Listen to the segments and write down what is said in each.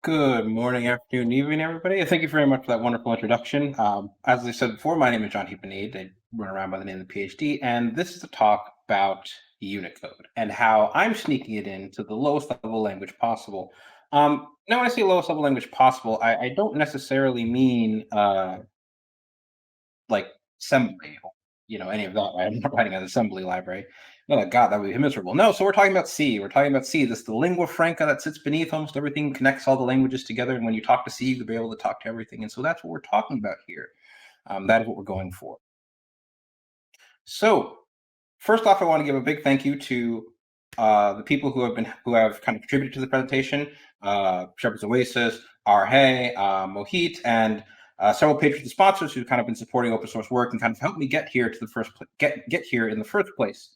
Good morning, afternoon, evening, everybody. Thank you very much for that wonderful introduction. As I said before, my name is John Heapenade. I run around by the name of the PhD, and this is a talk about Unicode and how I'm sneaking it into the lowest level language possible. Now, when I say lowest level language possible, I don't necessarily mean like assembly, or, any of that. Right? I'm not writing an assembly library. Oh God, that would be miserable. No, so we're talking about C. We're talking about C. This is the lingua franca that sits beneath almost everything, connects all the languages together. And when you talk to C, you'll be able to talk to everything. And so that's what we're talking about here. That is what we're going for. So first off, I want to give a big thank you to the people who have kind of contributed to the presentation. Shepherd's Oasis, Arhe, Mohit, and several patrons and sponsors who've kind of been supporting open source work and kind of helped me get here to the get here in the first place.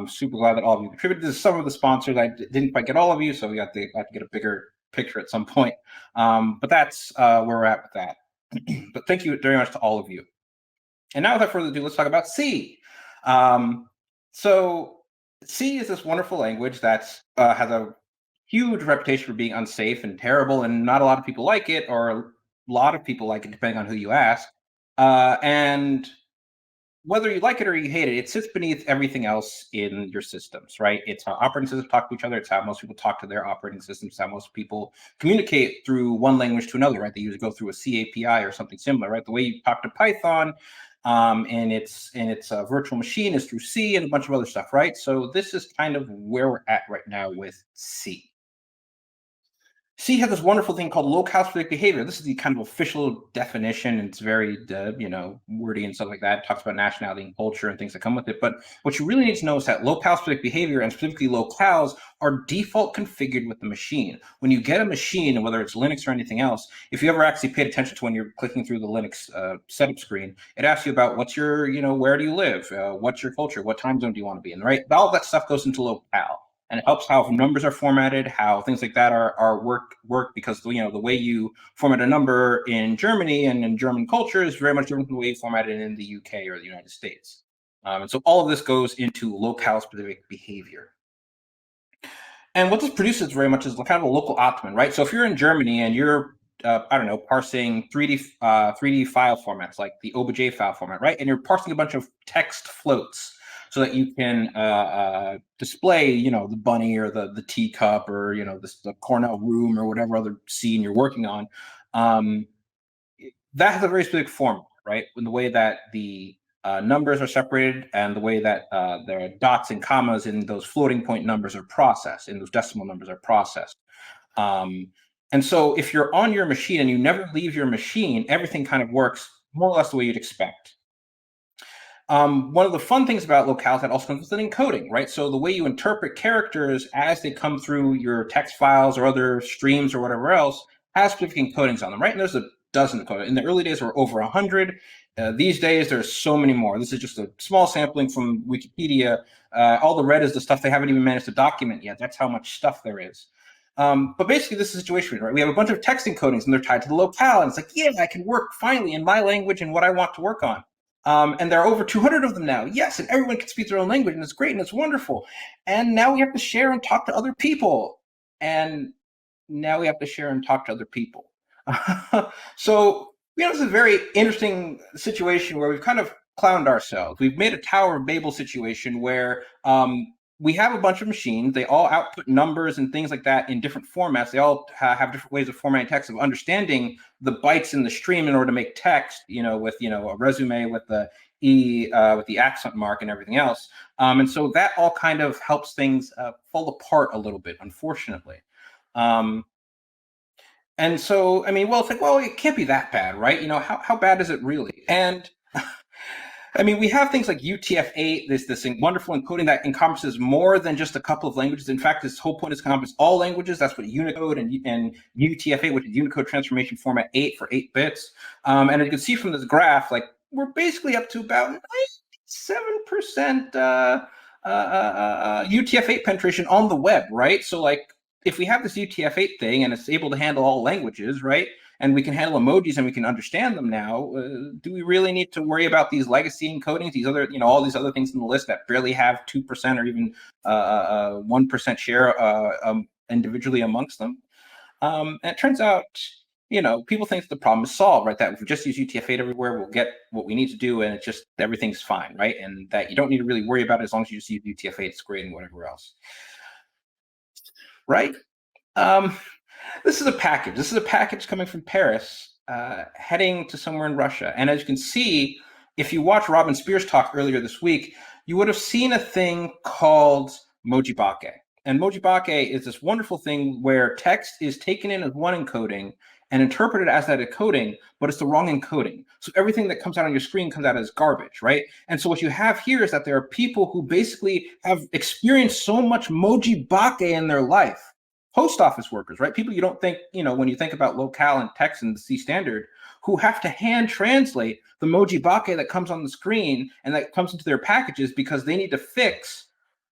Super glad that all of you contributed. This is some of the sponsors. I didn't quite get all of you, so we have to get a bigger picture at some point. But that's where we're at with that. But thank you very much to all of you. And now, without further ado, let's talk about C. So C is this wonderful language that has a huge reputation for being unsafe and terrible, and not a lot of people like it, or a lot of people like it, depending on who you ask. And whether you like it or you hate it, it sits beneath everything else in your systems, right? It's how operating systems talk to each other. It's how most people talk to their operating systems. It's how most people communicate through one language to another, right? They usually go through a C API or something similar, right? The way you talk to Python and its virtual machine is through C and a bunch of other stuff, right? So this is kind of where we're at right now with C. C has this wonderful thing called locale-specific behavior. This is the kind of official definition, and it's very, wordy and stuff like that. It talks about nationality and culture and things that come with it. But what you really need to know is that locale-specific behavior, and specifically locales, are default configured with the machine. When you get a machine, and whether it's Linux or anything else, if you ever actually paid attention to when you're clicking through the Linux setup screen, it asks you about what's your, where do you live? What's your culture? What time zone do you want to be in, right? All that stuff goes into locale. And it helps how numbers are formatted, how things like that are work because the way you format a number in Germany and in German culture is very much different from the way you format it in the UK or the United States. And so all of this goes into locale-specific behavior. And what this produces very much is kind of a local optimum, right? So if you're in Germany and you're parsing 3D file formats like the OBJ file format, right? And you're parsing a bunch of text floats so that you can display, the bunny or the teacup or the Cornell room or whatever other scene you're working on. That has a very specific format, right? In the way that the numbers are separated and the way that the dots and commas in those floating point numbers are processed, in those decimal numbers are processed. And so if you're on your machine and you never leave your machine, everything kind of works more or less the way you'd expect. One of the fun things about locales that also comes with an encoding, right? So the way you interpret characters as they come through your text files or other streams or whatever else has specific encodings on them, right? And there's a dozen encodings. In the early days, there were over 100. These days, there's so many more. This is just a small sampling from Wikipedia. All the red is the stuff they haven't even managed to document yet. That's how much stuff there is. But basically, this is a situation, right? We have a bunch of text encodings, and they're tied to the locale. And it's like, yeah, I can work finally in my language and what I want to work on. And there are over 200 of them now. Yes, and everyone can speak their own language, and it's great and it's wonderful. And now we have to share and talk to other people. And now we have to share and talk to other people. So, it's a very interesting situation where we've kind of clowned ourselves. We've made a Tower of Babel situation where we have a bunch of machines. They all output numbers and things like that in different formats. They all have different ways of formatting text, of understanding the bytes in the stream in order to make text, with, a resume with the with the accent mark and everything else. And so that all kind of helps things fall apart a little bit, unfortunately. And so, it's like, well, it can't be that bad, right? How bad is it really? And we have things like UTF-8, this wonderful encoding that encompasses more than just a couple of languages. In fact, this whole point is to encompass all languages. That's what Unicode and UTF-8, which is Unicode Transformation Format 8 for 8 bits. And as you can see from this graph, like we're basically up to about 97% UTF-8 penetration on the web, right? So like if we have this UTF-8 thing and it's able to handle all languages, right? And we can handle emojis and we can understand them now. Do we really need to worry about these legacy encodings, these other, all these other things in the list that barely have 2% or even 1% share individually amongst them? And it turns out, people think the problem is solved, right? That if we just use UTF-8 everywhere, we'll get what we need to do, and it's just everything's fine, right? And that you don't need to really worry about it as long as you just use UTF-8, it's great, and whatever else, right? Um, this is a package. This is a package coming from Paris, heading to somewhere in Russia. And as you can see, if you watch Robin Spears talk earlier this week, you would have seen a thing called Mojibake. And Mojibake is this wonderful thing where text is taken in as one encoding and interpreted as that encoding, but it's the wrong encoding. So everything that comes out on your screen comes out as garbage, right? And so what you have here is that there are people who basically have experienced so much Mojibake in their life. Post office workers, right? People you don't think, when you think about locale and text and the C standard, who have to hand translate the Mojibake that comes on the screen and that comes into their packages because they need to fix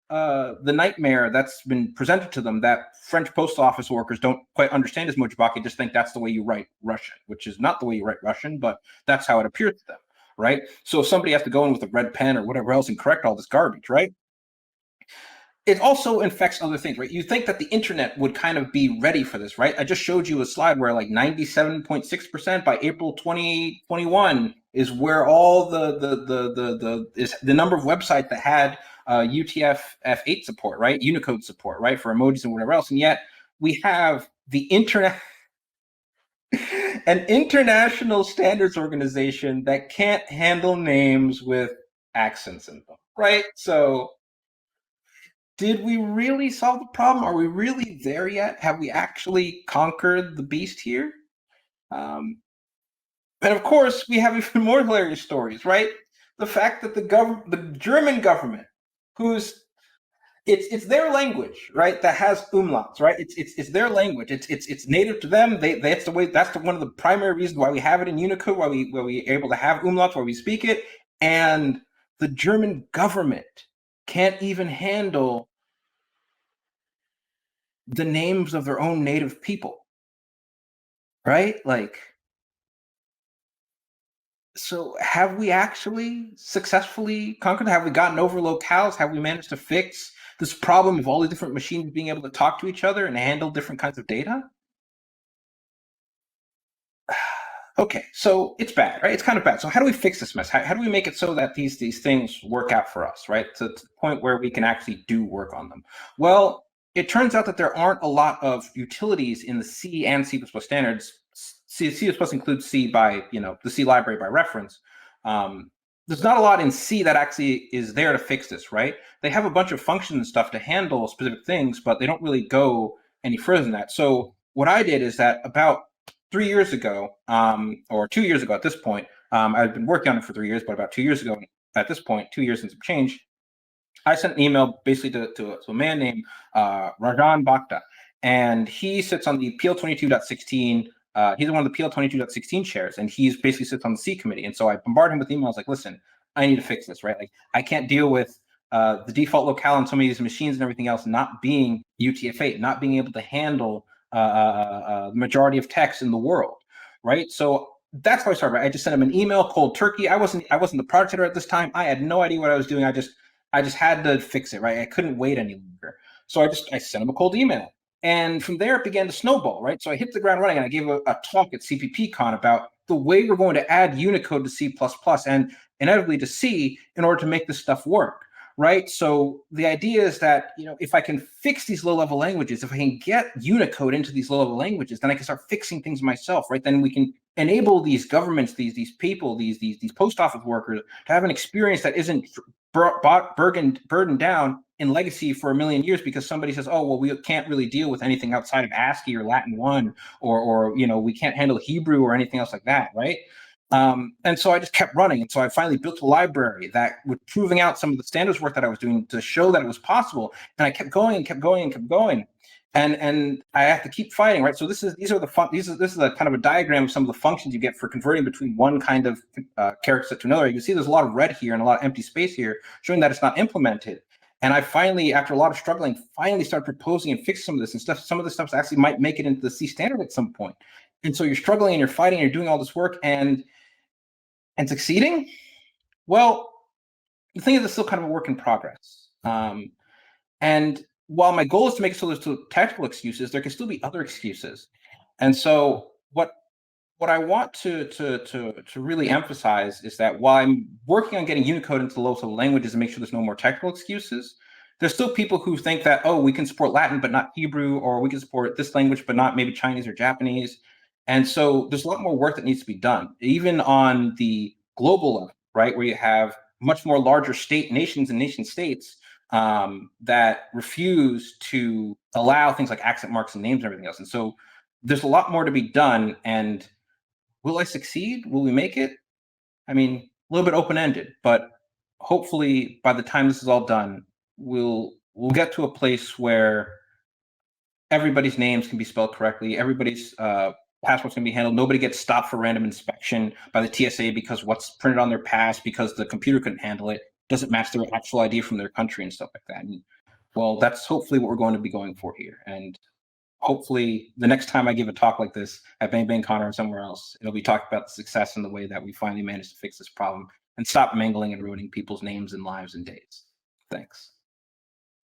the nightmare that's been presented to them that French post office workers don't quite understand as Mojibake, just think that's the way you write Russian, which is not the way you write Russian, but that's how it appears to them, right? So if somebody has to go in with a red pen or whatever else and correct all this garbage, right? It also infects other things, right? You think that the internet would kind of be ready for this, right? I just showed you a slide where like 97.6% by April 2021 is where all the number of websites that had UTF-8 support, right? Unicode support, right? For emojis and whatever else. And yet we have the internet, an international standards organization that can't handle names with accents in them, right? So did we really solve the problem? Are we really there yet? Have we actually conquered the beast here? Um, and of course, we have even more hilarious stories, right? The fact that the German government, who's it's their language, right? That has umlauts, right? It's their language. It's native to them. That's the way. One of the primary reasons why we have it in Unicode, why we able to have umlauts, why we speak it. And the German government can't even handle the names of their own native people, right? Like, so have we actually successfully conquered? Have we gotten over locales? Have we managed to fix this problem of all the different machines being able to talk to each other and handle different kinds of data? Okay, so it's bad, right? It's kind of bad. So how do we fix this mess? How do we make it so that these things work out for us, right? To the point where we can actually do work on them? Well, it turns out that there aren't a lot of utilities in the C and C++ standards. C++ includes C by, the C library by reference. There's not a lot in C that actually is there to fix this, right? They have a bunch of functions and stuff to handle specific things, but they don't really go any further than that. So what I did is that about 3 years ago, or 2 years ago at this point, I've been working on it for 3 years, but about 2 years ago at this point, 2 years and some change, I sent an email basically to a man named Rajan Bhakta, and he sits on the PL22.16. He's one of the PL22.16 chairs, and he's basically sits on the C committee. And so I bombard him with emails like, listen, I need to fix this, right? Like, I can't deal with the default locale on some of these machines and everything else not being UTF-8, not being able to handle the majority of text in the world, right? So that's how I started. I just sent him an email cold turkey. I wasn't the project editor at this time. I had no idea what I was doing. I just had to fix it, right? I couldn't wait any longer. So I sent him a cold email. And from there, it began to snowball, right? So I hit the ground running and I gave a talk at CPPCon about the way we're going to add Unicode to C++ and inevitably to C in order to make this stuff work, right? So the idea is that, if I can fix these low-level languages, if I can get Unicode into these low-level languages, then I can start fixing things myself, right? Then we can enable these governments, these people, these post office workers to have an experience that isn't burdened down in legacy for a million years because somebody says, oh, well, we can't really deal with anything outside of ASCII or Latin 1, or we can't handle Hebrew or anything else like that, right? And so I just kept running. And so I finally built a library that was proving out some of the standards work that I was doing to show that it was possible. And I kept going and kept going and kept going. And I have to keep fighting, right? So this is a kind of a diagram of some of the functions you get for converting between one kind of character set to another. You can see there's a lot of red here and a lot of empty space here, showing that it's not implemented. And I finally, after a lot of struggling, finally started proposing and fix some of this and stuff. Some of the stuff actually might make it into the C standard at some point. And so you're struggling and you're fighting and you're doing all this work and succeeding. Well, the thing is, it's still kind of a work in progress. And while my goal is to make it so there's still technical excuses, there can still be other excuses. And so what I want to really emphasize is that while I'm working on getting Unicode into local languages and make sure there's no more technical excuses, there's still people who think that, oh, we can support Latin but not Hebrew, or we can support this language but not maybe Chinese or Japanese. And so there's a lot more work that needs to be done, even on the global level, right, where you have much more larger state nations and nation states that refuse to allow things like accent marks and names and everything else. And so there's a lot more to be done. And will I succeed? Will we make it? I mean, a little bit open ended, but hopefully by the time this is all done, we'll get to a place where everybody's names can be spelled correctly, everybody's passports can be handled. Nobody gets stopped for random inspection by the TSA because what's printed on their pass because the computer couldn't handle it doesn't match their actual ID from their country and stuff like that. And well, that's hopefully what we're going to be going for here. And hopefully the next time I give a talk like this at Bang Bang Connor or somewhere else, it'll be talking about the success and the way that we finally managed to fix this problem and stop mangling and ruining people's names and lives and days. Thanks.